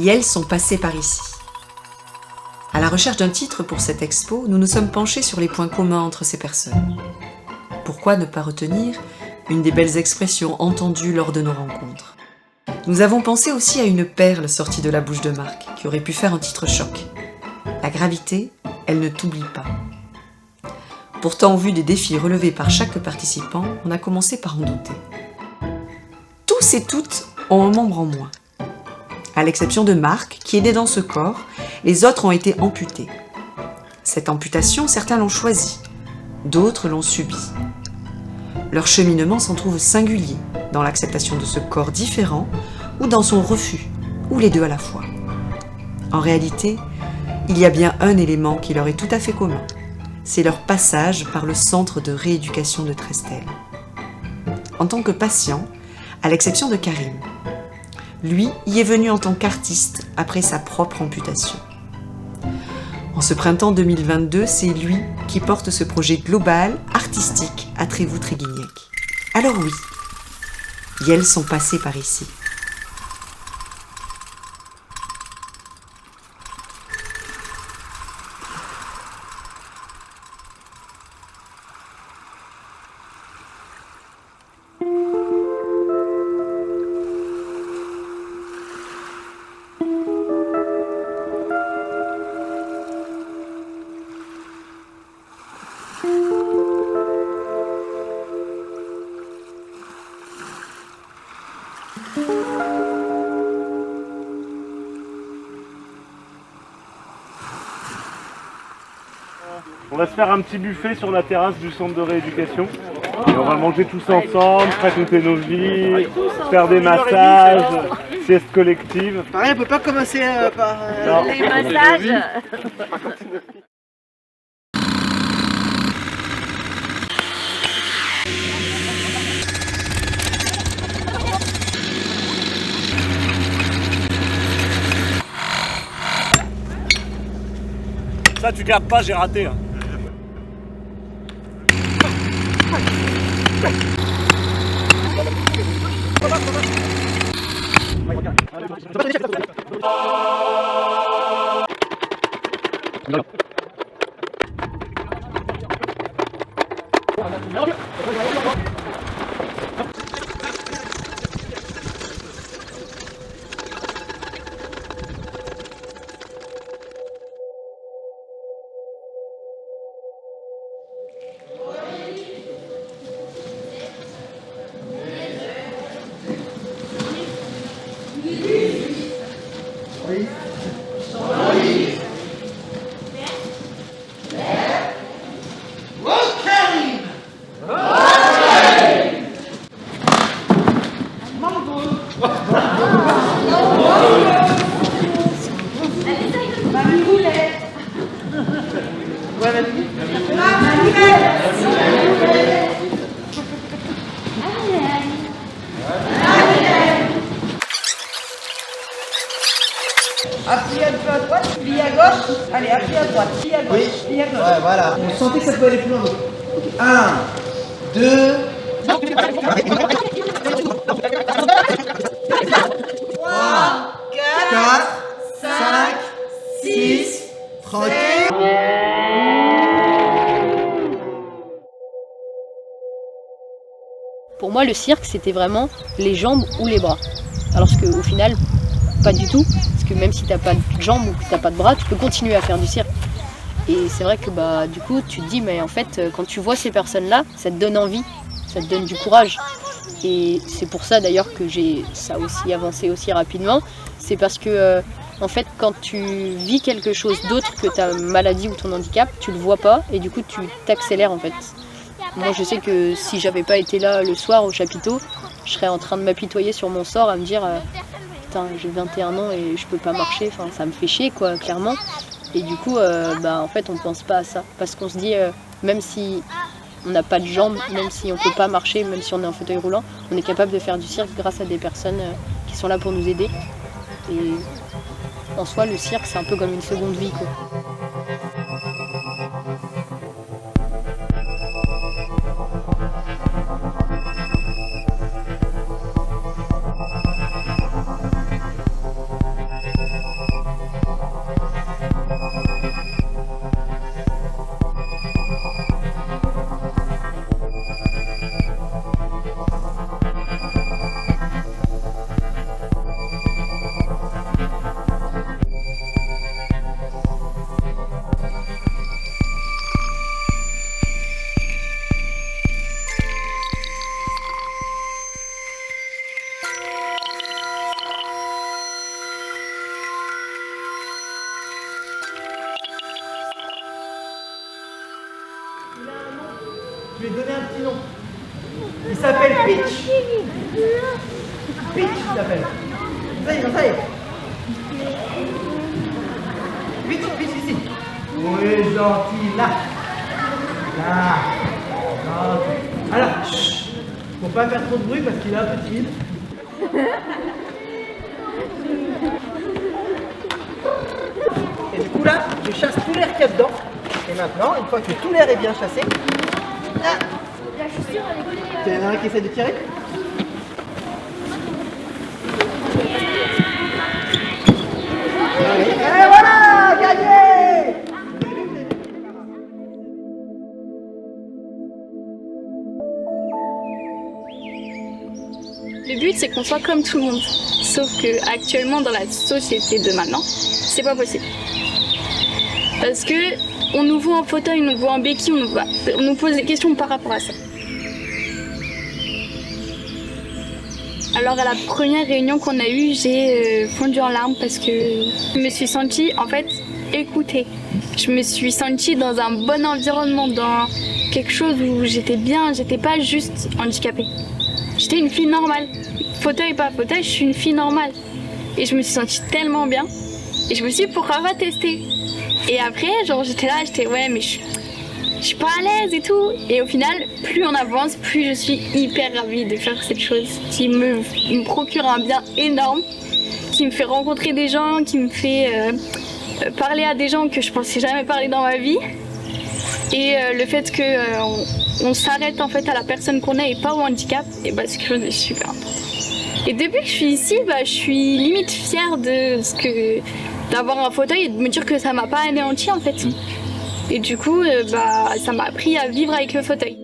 et elles sont passées par ici. À la recherche d'un titre pour cette expo, nous nous sommes penchés sur les points communs entre ces personnes. Pourquoi ne pas retenir une des belles expressions entendues lors de nos rencontres? Nous avons pensé aussi à une perle sortie de la bouche de Marc, qui aurait pu faire un titre choc. La gravité, elle ne t'oublie pas. Pourtant, au vu des défis relevés par chaque participant, on a commencé par en douter. Tous et toutes ont un membre en moins. À l'exception de Marc, qui est né dans ce corps, les autres ont été amputés. Cette amputation, certains l'ont choisie, d'autres l'ont subie. Leur cheminement s'en trouve singulier dans l'acceptation de ce corps différent ou dans son refus, ou les deux à la fois. En réalité, il y a bien un élément qui leur est tout à fait commun. C'est leur passage par le centre de rééducation de Trestel. En tant que patient, à l'exception de Karim, lui y est venu en tant qu'artiste après sa propre amputation. En ce printemps 2022, c'est lui qui porte ce projet global, artistique à Trévoux-Tréguignac. Alors oui, et elles sont passées par ici. On va se faire un petit buffet sur la terrasse du centre de rééducation. Et on va manger tous ensemble, raconter nos vies, faire des massages, sieste collective. Pareil, on peut pas commencer par... Les massages. Ça tu gardes pas, j'ai raté. Hein. Appuyez un peu à droite, pliez à gauche. Allez, appuyez à droite, pliez à gauche, pliez à gauche. Ouais, voilà. Vous sentez que ça peut aller plus loin. 1, 2... 3, 4, 5, 6, tranquille. Pour moi, le cirque, c'était vraiment les jambes ou les bras. Alors qu'au final, pas du tout. Parce que même si t'as pas de jambes ou que t'as pas de bras, tu peux continuer à faire du cirque. Et c'est vrai que du coup, tu te dis, mais en fait, quand tu vois ces personnes-là, ça te donne envie, ça te donne du courage. Et c'est pour ça d'ailleurs que ça a aussi avancé aussi rapidement. C'est parce que, en fait, quand tu vis quelque chose d'autre que ta maladie ou ton handicap, tu le vois pas et du coup, tu t'accélères en fait. Moi, je sais que si j'avais pas été là le soir au chapiteau, je serais en train de m'apitoyer sur mon sort, à me dire putain, j'ai 21 ans et je peux pas marcher, enfin, ça me fait chier, quoi, clairement. Et du coup, en fait, on pense pas à ça. Parce qu'on se dit, même si on n'a pas de jambes, même si on peut pas marcher, même si on est en fauteuil roulant, on est capable de faire du cirque grâce à des personnes qui sont là pour nous aider. Et en soi, le cirque, c'est un peu comme une seconde vie, quoi. Je lui ai donné un petit nom. Il s'appelle Peach. Peach, il s'appelle. Ça y est, ça y est. Peach, Peach, ici. Oui, gentil, là. Là. Gentil. Alors, chut. Faut pas faire trop de bruit parce qu'il est un peu timide. Et du coup là, je chasse tout l'air qu'il y a dedans. Et maintenant, une fois que tout l'air est bien chassé, ah, il y en a un qui essaie de tirer. Allez. Et voilà, gagné! Le but, c'est qu'on soit comme tout le monde. Sauf que actuellement, dans la société de maintenant, c'est pas possible. Parce que on nous voit en fauteuil, on nous voit en béquille, on nous pose des questions par rapport à ça. Alors à la première réunion qu'on a eue, j'ai fondu en larmes parce que je me suis sentie en fait écoutée. Je me suis sentie dans un bon environnement, dans quelque chose où j'étais bien, j'étais pas juste handicapée. J'étais une fille normale. Fauteuil, pas fauteuil, je suis une fille normale. Et je me suis sentie tellement bien. Et je me suis dit, pourquoi pas tester? Et après, genre, j'étais ouais, mais je suis pas à l'aise et tout. Et au final, plus on avance, plus je suis hyper ravie de faire cette chose qui me procure un bien énorme, qui me fait rencontrer des gens, qui me fait parler à des gens que je pensais jamais parler dans ma vie. Et le fait qu'on s'arrête en fait à la personne qu'on est et pas au handicap, et bah, c'est quelque chose de super important. Et depuis que je suis ici, bah, je suis limite fière d'avoir un fauteuil et de me dire que ça m'a pas anéanti en fait. Et du coup, bah, ça m'a appris à vivre avec le fauteuil.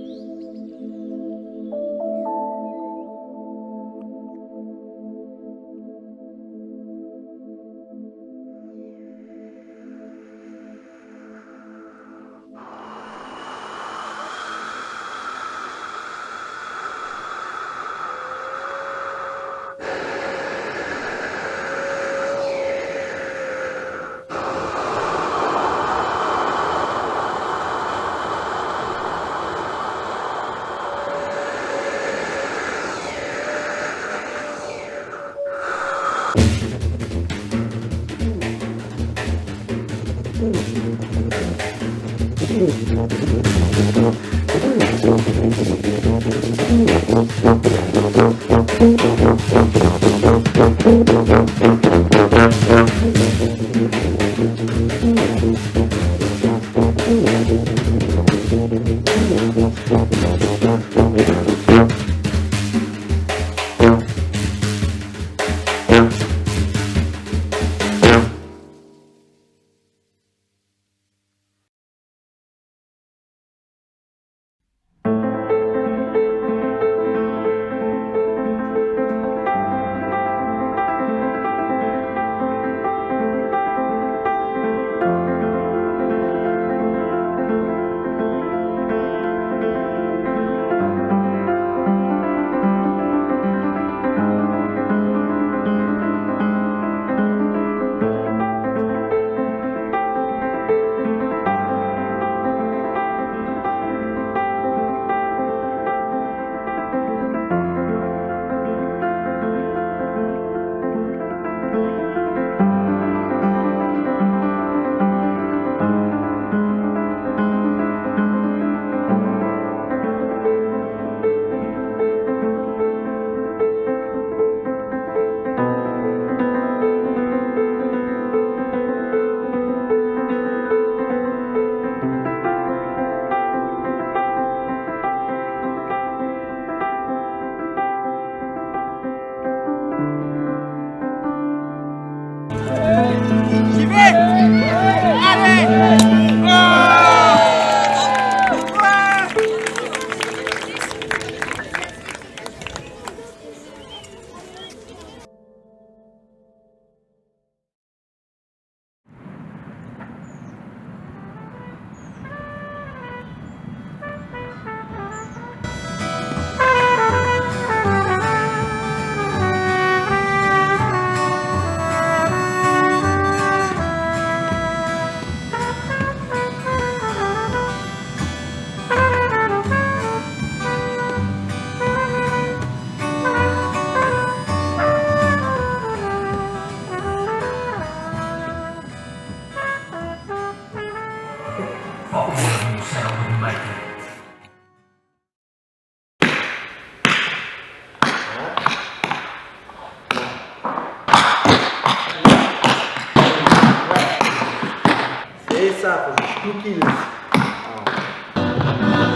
C'est ça, faut juste tout pile.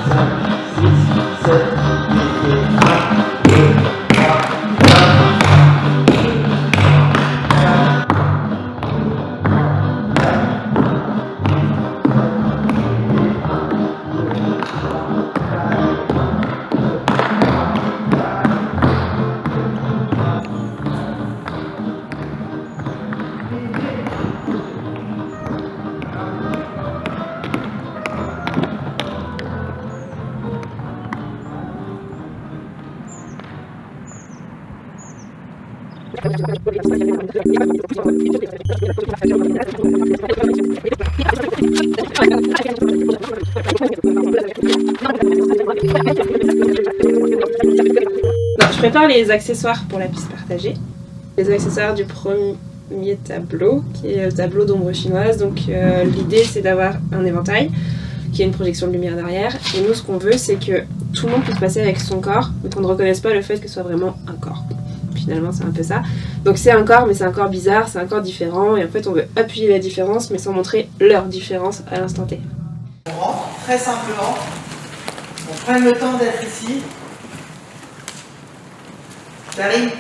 5, 6, 7, 8, 1, 2, 3, Je prépare les accessoires pour la piste partagée. Les accessoires du premier tableau, qui est le tableau d'ombre chinoise. Donc l'idée c'est d'avoir un éventail, qui a une projection de lumière derrière. Et nous ce qu'on veut c'est que tout le monde puisse passer avec son corps, mais qu'on ne reconnaisse pas le fait que ce soit vraiment un corps. Finalement c'est un peu ça. Donc c'est un corps, mais c'est un corps bizarre, c'est un corps différent. Et en fait on veut appuyer la différence, mais sans montrer leur différence à l'instant T. On rentre très simplement, on prend le temps d'être ici. J'arrive.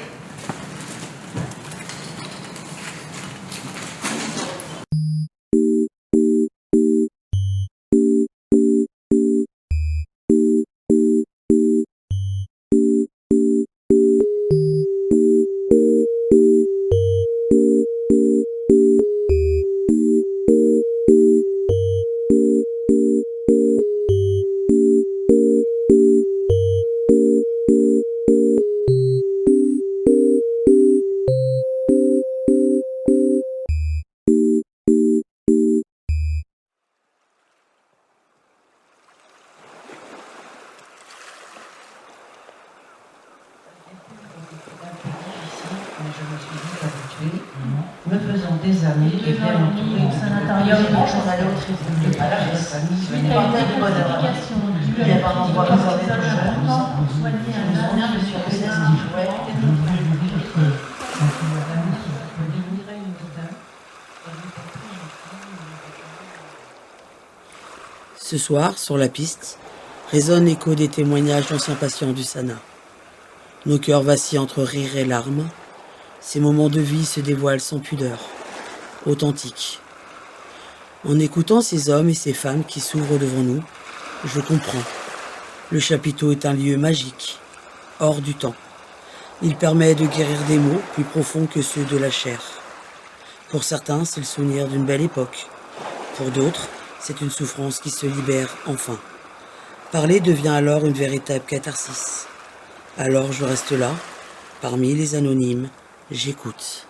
Me faisant des amis et bien entouré de sanatarium, j'en allais au tribunal à la famille, je partais du bonheur. Il y avait un endroit réservé aux jeunes, on soignait je suis restée à ce qui jouait, Ce soir, sur la piste, résonne l'écho des témoignages d'anciens patients du Sana. Nos cœurs vacillent entre rire et larmes. Ces moments de vie se dévoilent sans pudeur, authentiques. En écoutant ces hommes et ces femmes qui s'ouvrent devant nous, je comprends. Le chapiteau est un lieu magique, hors du temps. Il permet de guérir des maux plus profonds que ceux de la chair. Pour certains, c'est le souvenir d'une belle époque. Pour d'autres, c'est une souffrance qui se libère enfin. Parler devient alors une véritable catharsis. Alors je reste là, parmi les anonymes, j'écoute.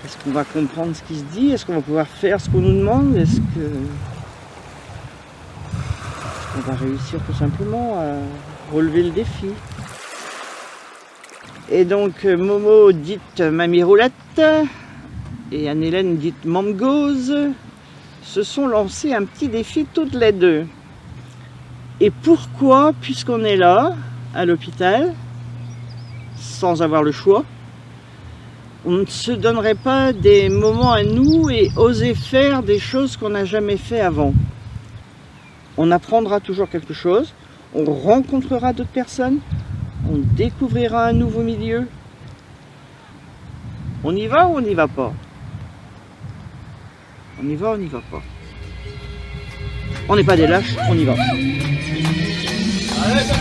Est-ce qu'on va comprendre ce qui se dit? Est-ce qu'on va pouvoir faire ce qu'on nous demande? Est-ce qu'on va réussir tout simplement à relever le défi? Et donc Momo dite Mamie Roulette et Anne-Hélène dite Mamgose se sont lancés un petit défi toutes les deux. Et pourquoi, puisqu'on est là, à l'hôpital, sans avoir le choix, on ne se donnerait pas des moments à nous et oser faire des choses qu'on n'a jamais fait avant? On apprendra toujours quelque chose, on rencontrera d'autres personnes, on découvrira un nouveau milieu. On y va ou on n'y va pas? On y va ou on n'y va pas? On n'est pas des lâches, on y va. Allez, c'est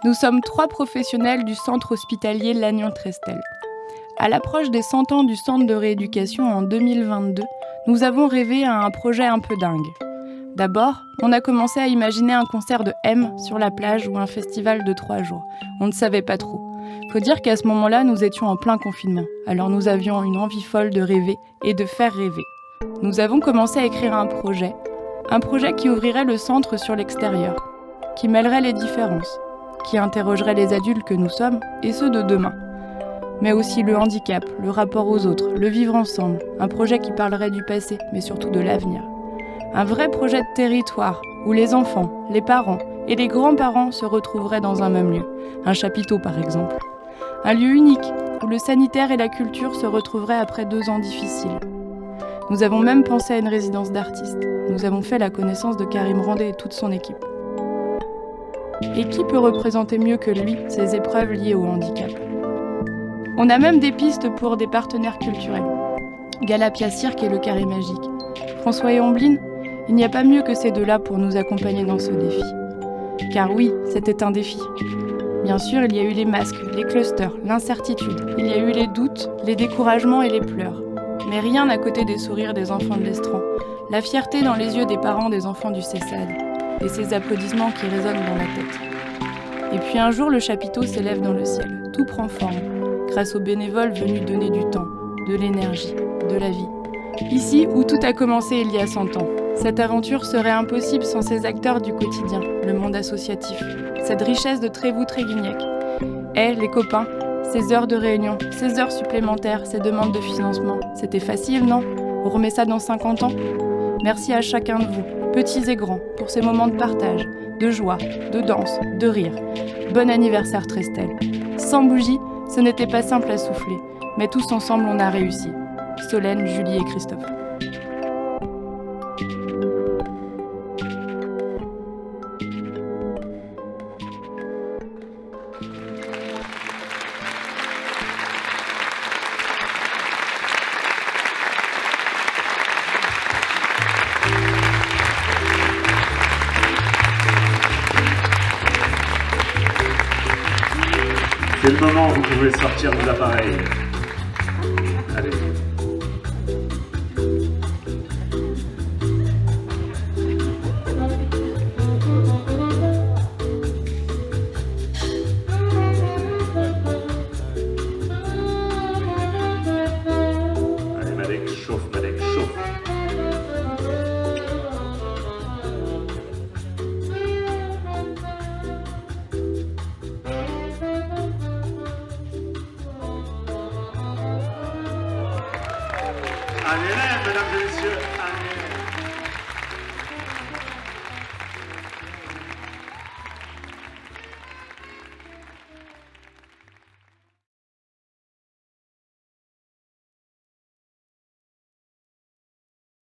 Nous sommes 3 professionnels du centre hospitalier Lannion-Trestel. À l'approche des 100 ans du centre de rééducation en 2022, nous avons rêvé à un projet un peu dingue. D'abord, on a commencé à imaginer un concert de M sur la plage ou un festival de 3 jours. On ne savait pas trop. Faut dire qu'à ce moment-là, nous étions en plein confinement. Alors nous avions une envie folle de rêver et de faire rêver. Nous avons commencé à écrire un projet qui ouvrirait le centre sur l'extérieur, qui mêlerait les différences, qui interrogerait les adultes que nous sommes et ceux de demain. Mais aussi le handicap, le rapport aux autres, le vivre ensemble, un projet qui parlerait du passé, mais surtout de l'avenir. Un vrai projet de territoire, où les enfants, les parents et les grands-parents se retrouveraient dans un même lieu, un chapiteau par exemple. Un lieu unique, où le sanitaire et la culture se retrouveraient après 2 ans difficiles. Nous avons même pensé à une résidence d'artistes. Nous avons fait la connaissance de Karim Randé et toute son équipe. Et qui peut représenter mieux que lui ces épreuves liées au handicap ? On a même des pistes pour des partenaires culturels. Galapia Cirque et le Carré Magique. François et Omblin, il n'y a pas mieux que ces 2-là pour nous accompagner dans ce défi. Car oui, c'était un défi. Bien sûr, il y a eu les masques, les clusters, l'incertitude. Il y a eu les doutes, les découragements et les pleurs. Mais rien à côté des sourires des enfants de l'Estran, la fierté dans les yeux des parents des enfants du CESAD, et ces applaudissements qui résonnent dans la tête. Et puis un jour, le chapiteau s'élève dans le ciel. Tout prend forme, grâce aux bénévoles venus donner du temps, de l'énergie, de la vie. Ici où tout a commencé il y a 100 ans. Cette aventure serait impossible sans ces acteurs du quotidien, le monde associatif, cette richesse de Trévoux-Tréguignac. Les copains, ces heures de réunion, ces heures supplémentaires, ces demandes de financement, c'était facile, non ? On remet ça dans 50 ans ? Merci à chacun de vous, petits et grands, pour ces moments de partage, de joie, de danse, de rire. Bon anniversaire Trestel. Sans bougie, ce n'était pas simple à souffler, mais tous ensemble on a réussi. Solène, Julie et Christophe. C'est le moment où vous pouvez sortir vos appareils. Allez. Allez Malek, chauffe Malek, chauffe. Allez, mesdames et messieurs.